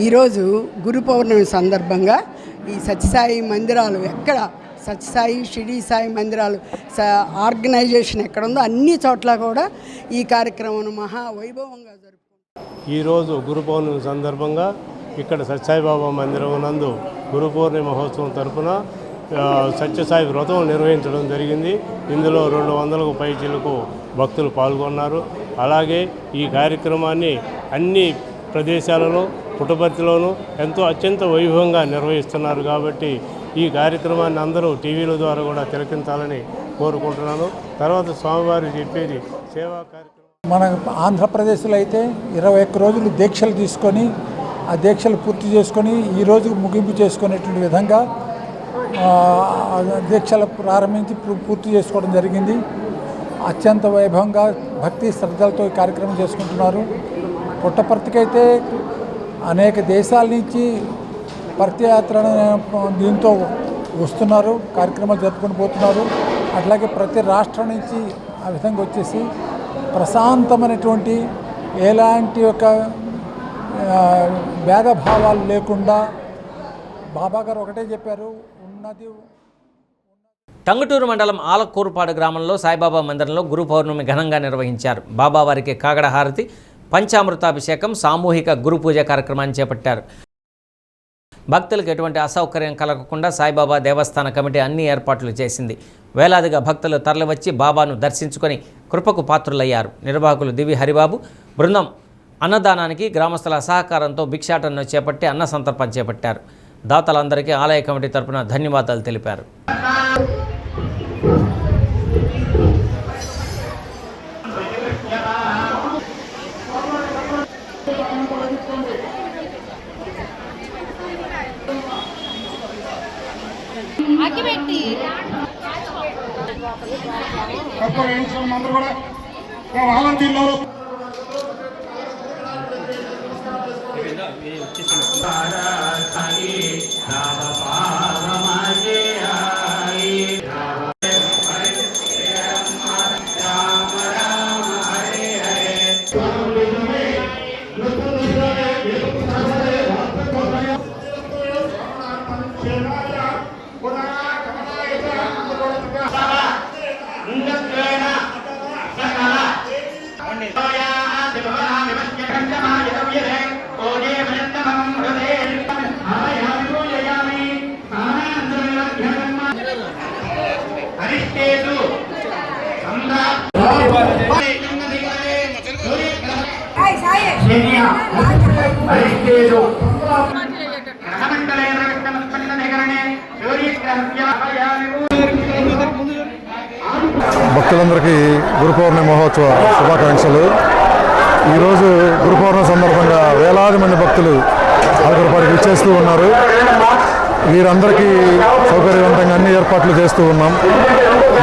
ఈరోజు గురు పౌర్ణమి సందర్భంగా ఈ సత్యసాయి మందిరాలు ఎక్కడ సత్యసాయి షిరిడి సాయి మందిరాలు ఆర్గనైజేషన్ ఎక్కడుందో అన్ని చోట్ల కూడా ఈ కార్యక్రమం మహా వైభవంగా జరుపుకుంటారు. ఈరోజు గురు పౌర్ణమి సందర్భంగా ఇక్కడ సత్యసాయిబాబా మందిరం నందు గురు పౌర్ణమి మహోత్సవం తరఫున సత్యసాయి వ్రతం నిర్వహించడం జరిగింది. ఇందులో 200కు పైచిలకు భక్తులు పాల్గొన్నారు. అలాగే ఈ కార్యక్రమాన్ని అన్ని ప్రదేశాలలో పుట్టపర్తిలోనూ ఎంతో అత్యంత వైభవంగా నిర్వహిస్తున్నారు. కాబట్టి ఈ కార్యక్రమాన్ని అందరూ టీవీల ద్వారా కూడా తిలకించాలని కోరుకుంటున్నాను. తర్వాత స్వామివారు చెప్పేది సేవా కార్యక్రమం. మన ఆంధ్రప్రదేశ్లో అయితే 21 రోజులు దీక్షలు తీసుకొని ఆ దీక్షలు పూర్తి చేసుకొని ఈరోజు ముగింపు చేసుకునేటువంటి విధంగా దీక్షలు ప్రారంభించి పూర్తి చేసుకోవడం జరిగింది. అత్యంత వైభవంగా భక్తి శ్రద్ధలతో ఈ కార్యక్రమం చేసుకుంటున్నారు. పుట్టపర్తికైతే అనేక దేశాల నుంచి పర్తియాత్ర దీంతో వస్తున్నారు, కార్యక్రమాలు జరుపుకొని పోతున్నారు. అట్లాగే ప్రతి రాష్ట్రం నుంచి ఆ విధంగా వచ్చేసి ప్రశాంతమైనటువంటి ఎలాంటి ఒక భేదభావాలు లేకుండా బాబా గారు ఒకటే చెప్పారు, ఉన్నది. టంగుటూరు మండలం ఆలకూరుపాడు గ్రామంలో సాయిబాబా మందిరంలో గురు పౌర్ణమి ఘనంగా నిర్వహించారు. బాబావారికి కాగడ హారతి, పంచామృతాభిషేకం, సామూహిక గురు పూజ కార్యక్రమాన్ని చేపట్టారు. భక్తులకు ఎటువంటి అసౌకర్యం కలగకుండా సాయిబాబా దేవస్థాన కమిటీ అన్ని ఏర్పాట్లు చేసింది. వేలాదిగా భక్తులు తరలివచ్చి బాబాను దర్శించుకొని కృపకు పాత్రులయ్యారు. నిర్వాహకులు దివి హరిబాబు బృందం అన్నదానానికి గ్రామస్తుల సహకారంతో భిక్షాటనను చేపట్టి అన్న సంతర్పణ చేపట్టారు. దాతలందరికీ ఆలయ కమిటీ తరపున ధన్యవాదాలు తెలిపారు. భక్తులందరికీ గురు పౌర్ణమి మహోత్సవ శుభాకాంక్షలు. ఈరోజు గురు పౌర్ణమి సందర్భంగా వేలాది మంది భక్తులు ఆలకూరుపాడుకి విచ్చేస్తూ ఉన్నారు. వీరందరికీ సౌకర్యవంతంగా అన్ని ఏర్పాట్లు చేస్తూ ఉన్నాం.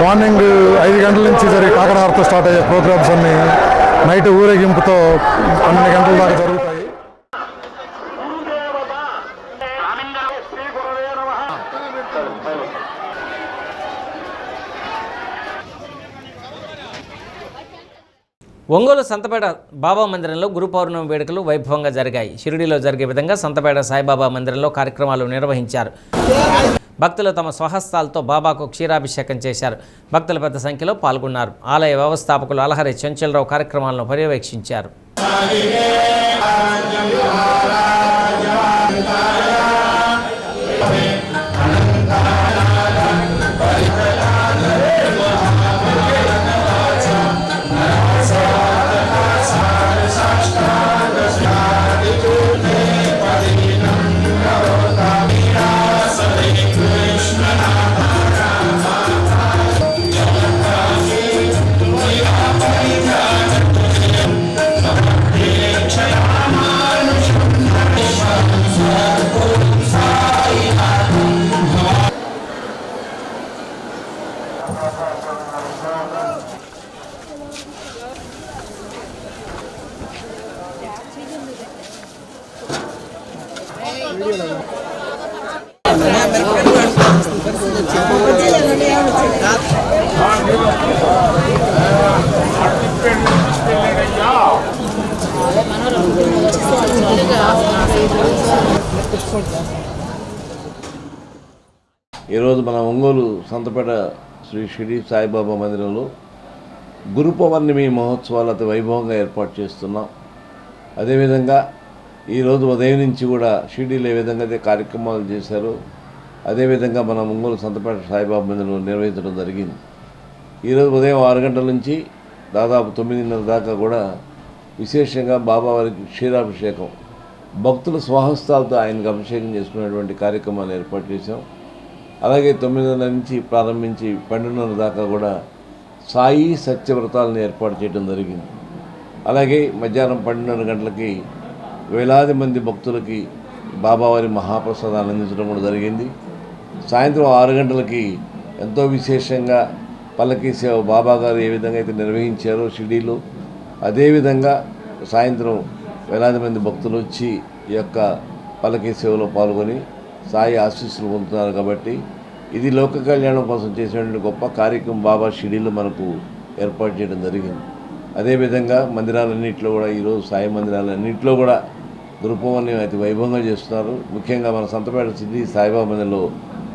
మార్నింగ్ 5 గంటల నుంచి జరిగే కాకరహారతో స్టార్ట్ అయ్యే ప్రోగ్రామ్స్ అన్ని నైట్ ఊరేగింపుతో 12 గంటల దాకా జరుగుతాయి. ఒంగోలు సంతపేట బాబా మందిరంలో గురు పౌర్ణమి వేడుకలు వైభవంగా జరిగాయి. షిరిడీలో జరిగే విధంగా సంతపేట సాయిబాబా మందిరంలో కార్యక్రమాలు నిర్వహించారు. భక్తులు తమ స్వహస్తాలతో బాబాకు క్షీరాభిషేకం చేశారు. భక్తులు పెద్ద సంఖ్యలో పాల్గొన్నారు. ఆలయ వ్యవస్థాపకులు అలహరి చెంచలరావు కార్యక్రమాలను పర్యవేక్షించారు. ఈరోజు మన ఒంగోలు సంతపేట శ్రీ షిరిడి సాయిబాబా మందిరంలో గురు పౌర్ణమి మహోత్సవాలు అతి వైభవంగా ఏర్పాటు చేస్తున్నాం. అదేవిధంగా ఈరోజు ఉదయం నుంచి కూడా షిరిడీలో ఏ విధంగా అయితే కార్యక్రమాలు చేశారో అదేవిధంగా మన ఒంగోలు సంతపేట సాయిబాబా మందిరంలో నిర్వహించడం జరిగింది. ఈరోజు ఉదయం 6 గంటల నుంచి దాదాపు 9:30 దాకా కూడా విశేషంగా బాబావారికి క్షీరాభిషేకం భక్తుల స్వహస్తాలతో ఆయనకు అభిషేకం చేసుకునేటువంటి కార్యక్రమాలు ఏర్పాటు చేశాం. అలాగే 9:30 నుంచి ప్రారంభించి 12:30 దాకా కూడా సాయి సత్యవ్రతాలను ఏర్పాటు చేయడం జరిగింది. అలాగే మధ్యాహ్నం 12:30 గంటలకి వేలాది మంది భక్తులకి బాబావారి మహాప్రసాదాన్ని అందించడం కూడా జరిగింది. సాయంత్రం 6 గంటలకి ఎంతో విశేషంగా పల్లకీ సేవ బాబా గారు ఏ విధంగా అయితే నిర్వహించారో షిరిడీలో, అదేవిధంగా సాయంత్రం వేలాది మంది భక్తులు వచ్చి ఈ యొక్క పల్లకీ సేవలో పాల్గొని సాయి ఆశీస్సులు పొందుతున్నారు. కాబట్టి ఇది లోక కళ్యాణం కోసం చేసినటువంటి గొప్ప కార్యక్రమం బాబా షిరిడీలో మనకు ఏర్పాటు చేయడం జరిగింది. అదేవిధంగా మందిరాలన్నింటిలో కూడా ఈరోజు సాయి మందిరాలన్నింటిలో కూడా గురు పౌర్ణమి అతి వైభవంగా చేస్తున్నారు. ముఖ్యంగా మన సంతపేట సిద్ధి సాయిబాబా మందిరంలో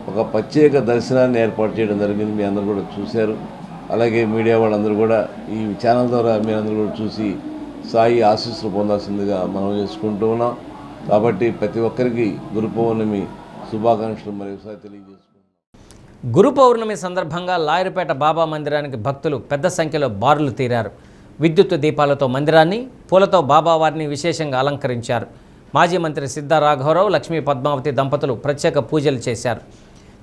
ఒక ప్రత్యేక దర్శనాన్ని ఏర్పాటు చేయడం జరిగింది. మీ అందరూ కూడా చూశారు. అలాగే మీడియా వాళ్ళందరూ కూడా ఈ ఛానల్ ద్వారా మీరందరూ కూడా చూసి సాయి ఆశీస్సులు పొందాల్సిందిగా మనం చేసుకుంటూ ఉన్నాం. కాబట్టి ప్రతి ఒక్కరికి గురు పౌర్ణమి శుభాకాంక్షలు మరోసారి తెలియజేసుకుంటున్నాం. గురు పౌర్ణమి సందర్భంగా లాయరుపేట బాబా మందిరానికి భక్తులు పెద్ద సంఖ్యలో బారులు తీరారు. విద్యుత్ దీపాలతో మందిరాన్ని, పూలతో బాబావారిని విశేషంగా అలంకరించారు. మాజీ మంత్రి సిద్ధా రాఘవరావు, లక్ష్మీ పద్మావతి దంపతులు ప్రత్యేక పూజలు చేశారు.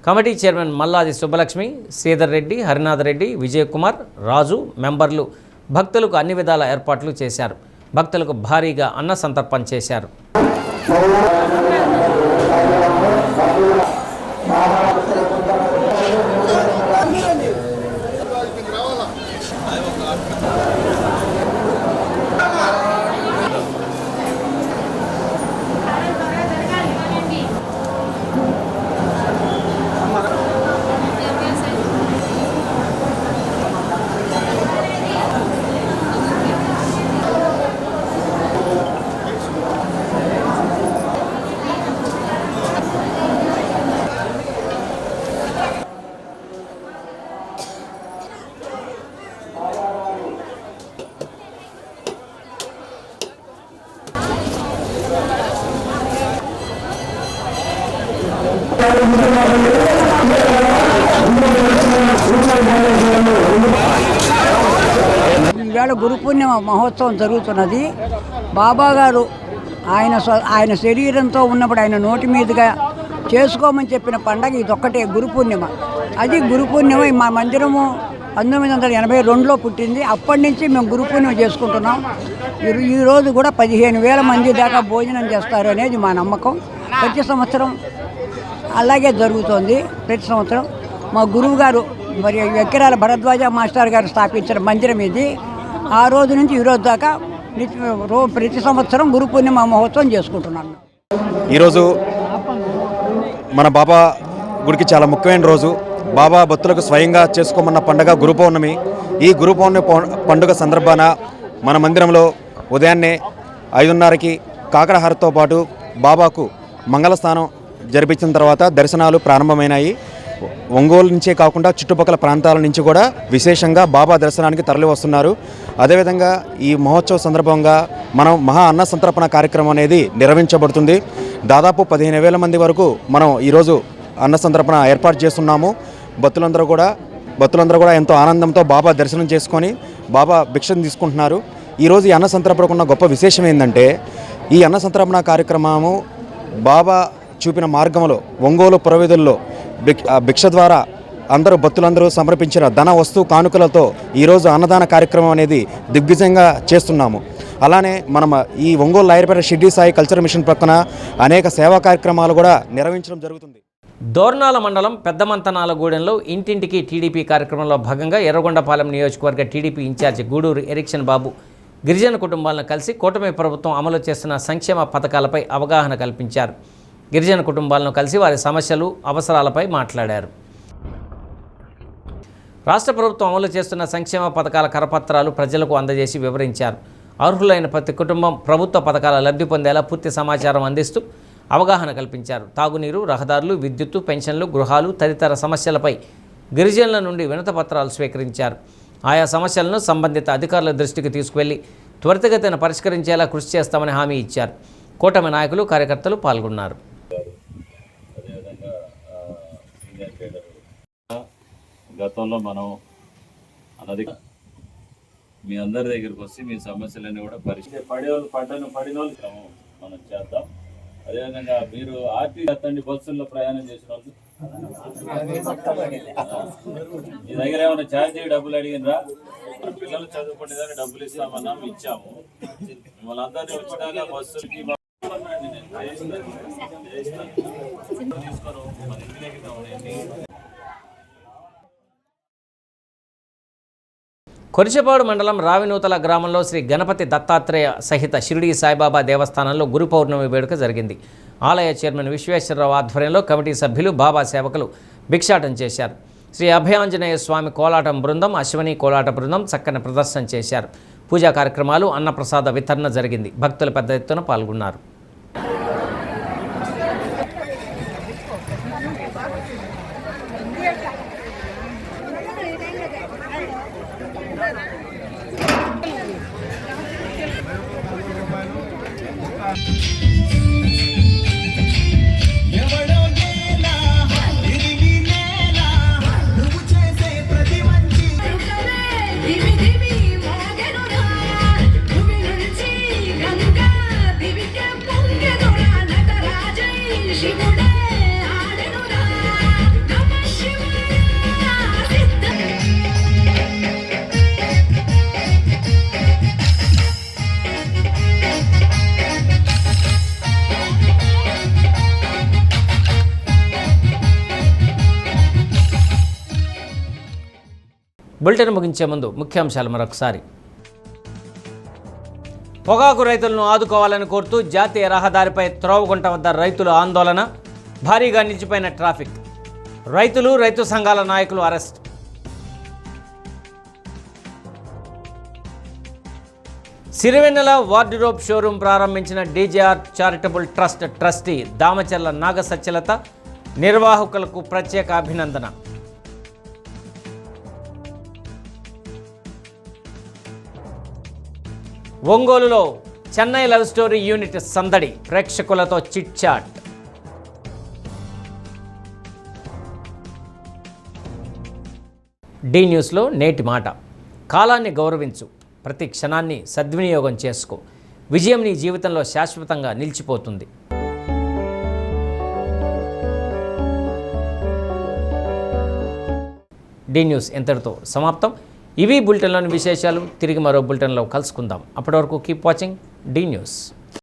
కమిటీ చైర్మన్ మల్లాది సుబ్బలక్ష్మి, శ్రీధర్ రెడ్డి, హరినాథ్ రెడ్డి, విజయకుమార్, రాజు మెంబర్లు భక్తులకు అన్ని విధాల ఏర్పాట్లు చేశారు. భక్తులకు భారీగా అన్న సంతర్పణ చేశారు. ఈవేళ గురు పూర్ణిమ మహోత్సవం జరుగుతున్నది. బాబా గారు ఆయన శరీరంతో ఉన్నప్పుడు ఆయన నోటి మీదుగా చేసుకోమని చెప్పిన పండగ ఇదొక్కటే గురు పూర్ణిమ. అది గురు పూర్ణిమ మా మందిరము 1982లో పుట్టింది. అప్పటి నుంచి మేము గురు పూర్ణిమ చేసుకుంటున్నాం. ఈరోజు కూడా 15,000 మంది దాకా భోజనం చేస్తారు అనేది మా నమ్మకం. ప్రతి సంవత్సరం అలాగే జరుగుతోంది. ప్రతి సంవత్సరం మా గురువు గారు మరి ఎక్కిరాల భరద్వాజ మాస్టర్ గారు స్థాపించిన మందిరం ఇది. ఆ రోజు నుంచి ఈరోజు దాకా ప్రతి సంవత్సరం గురు పూర్ణిమ మహోత్సవం చేసుకుంటున్నాను. ఈరోజు మన బాబా గుడికి చాలా ముఖ్యమైన రోజు. బాబా భక్తులకు స్వయంగా చేసుకోమన్న పండుగ గురు పౌర్ణమి. ఈ గురు పౌర్ణమి పండుగ సందర్భాన మన మందిరంలో ఉదయాన్నే 5:30కి కాకరహారతో పాటు బాబాకు మంగళస్థానం జరిపించిన తర్వాత దర్శనాలు ప్రారంభమైనాయి. ఒంగోలు నుంచే కాకుండా చుట్టుపక్కల ప్రాంతాల నుంచి కూడా విశేషంగా బాబా దర్శనానికి తరలి వస్తున్నారు. అదేవిధంగా ఈ మహోత్సవ సందర్భంగా మనం మహా అన్న సంతర్పణ కార్యక్రమం అనేది నిర్వహించబడుతుంది. దాదాపు 15,000 మంది వరకు మనం ఈరోజు అన్న సంతర్పణ ఏర్పాటు చేస్తున్నాము. భక్తులందరూ కూడా ఎంతో ఆనందంతో బాబా దర్శనం చేసుకొని బాబా భిక్షను తీసుకుంటున్నారు. ఈరోజు ఈ అన్న సంతర్పణకు ఉన్న గొప్ప విశేషం ఏంటంటే, ఈ అన్న సంతర్పణ కార్యక్రమము బాబా చూపిన మార్గంలో ఒంగోలు పురవీధుల్లో భిక్ష ద్వారా భక్తులందరూ సమర్పించిన ధన వస్తు కానుకలతో ఈరోజు అన్నదాన కార్యక్రమం అనేది దిగ్విజయంగా చేస్తున్నాము. అలానే మనం ఈ ఒంగోలు లాయర్పేట షిర్డీ సాయి కల్చరల్ మిషన్ పక్కన అనేక సేవా కార్యక్రమాలు కూడా నిర్వహించడం జరుగుతుంది. దోర్నాల మండలం పెద్దమంతనాలగూడెంలో ఇంటింటికి టీడీపీ కార్యక్రమంలో భాగంగా ఎర్రగొండపాలెం నియోజకవర్గ టీడీపీ ఇన్ఛార్జి గూడూరు ఎరిక్షన్ బాబు గిరిజన కుటుంబాలను కలిసి కూటమి ప్రభుత్వం అమలు చేస్తున్న సంక్షేమ పథకాలపై అవగాహన కల్పించారు. గిరిజన కుటుంబాలను కలిసి వారి సమస్యలు, అవసరాలపై మాట్లాడారు. రాష్ట్ర ప్రభుత్వం అమలు చేస్తున్న సంక్షేమ పథకాల కరపత్రాలు ప్రజలకు అందజేసి వివరించారు. అర్హులైన ప్రతి కుటుంబం ప్రభుత్వ పథకాల లబ్ధి పొందేలా పూర్తి సమాచారం అందిస్తూ అవగాహన కల్పించారు. తాగునీరు, రహదారులు, విద్యుత్తు, పెన్షన్లు, గృహాలు తదితర సమస్యలపై గిరిజనుల నుండి వినతిపత్రాలు స్వీకరించారు. ఆయా సమస్యలను సంబంధిత అధికారుల దృష్టికి తీసుకువెళ్లి త్వరితగతిన పరిష్కరించేలా కృషి చేస్తామని హామీ ఇచ్చారు. కూటమి నాయకులు, కార్యకర్తలు పాల్గొన్నారు. గతంలో మనం అన్నది మీ అందరి దగ్గరికి వచ్చి మీ సమస్యలన్నీ కూడా పడిన వాళ్ళు మనం చేద్దాం. అదేవిధంగా మీరు ఆర్టీ ఎత్తండి, బస్సుల్లో ప్రయాణం చేసిన వాళ్ళు మీ దగ్గర ఏమైనా ఛార్జీ డబ్బులు అడిగినరా? పిల్లలు చదువుకునేదాన్ని డబ్బులు ఇస్తామన్నాం, ఇచ్చాము. మిమ్మల్ని అందరినీ వచ్చినాక బస్సులకి తీసుకొని మన ఇంటి దగ్గర కొరిచెపాడు మండలం రావినూతల గ్రామంలో శ్రీ గణపతి దత్తాత్రేయ సహిత షిరిడి సాయిబాబా దేవస్థానంలో గురు పౌర్ణమి వేడుక జరిగింది. ఆలయ చైర్మన్ విశ్వేశ్వరరావు ఆధ్వర్యంలో కమిటీ సభ్యులు, బాబా సేవకులు భిక్షాటం చేశారు. శ్రీ అభయాంజనేయ స్వామి కోలాటం బృందం, అశ్వని కోలాట బృందం చక్కని ప్రదర్శన చేశారు. పూజా కార్యక్రమాలు, అన్నప్రసాద వితరణ జరిగింది. భక్తులు పెద్ద ఎత్తున పాల్గొన్నారు. బులెటిన్ ముగించే ముందు ముఖ్యాంశాలు మరొకసారి. పొగాకు రైతులను ఆదుకోవాలని కోరుతూ జాతీయ రహదారిపై త్రోవగుంట వద్ద రైతుల ఆందోళన, భారీగా నిలిచిపోయిన ట్రాఫిక్. రైతులు, రైతు సంఘాల నాయకులు అరెస్ట్. సిరివెన్నెల వార్డ్రోబ్ షోరూం ప్రారంభించిన DJR charitable trust trustee Damacharla Nagasatyalatha, నిర్వాహకులకు ప్రత్యేక అభినందన. ఒంగోలులో చెన్నై లవ్ స్టోరీ యూనిట్ సందడి, ప్రేక్షకులతో చిట్ చాట్. డి న్యూస్లో నేటి మాట: కాలాన్ని గౌరవించు, ప్రతి క్షణాన్ని సద్వినియోగం చేసుకో, విజయం నీ జీవితంలో శాశ్వతంగా నిలిచిపోతుంది. డి న్యూస్ ఇంతటితో సమాప్తం. ఇవి బులెటిన్లోని విశేషాలు. తిరిగి మరో బులెటిన్లో కలుసుకుందాం. అప్పటి వరకు కీప్ వాచింగ్ డి న్యూస్.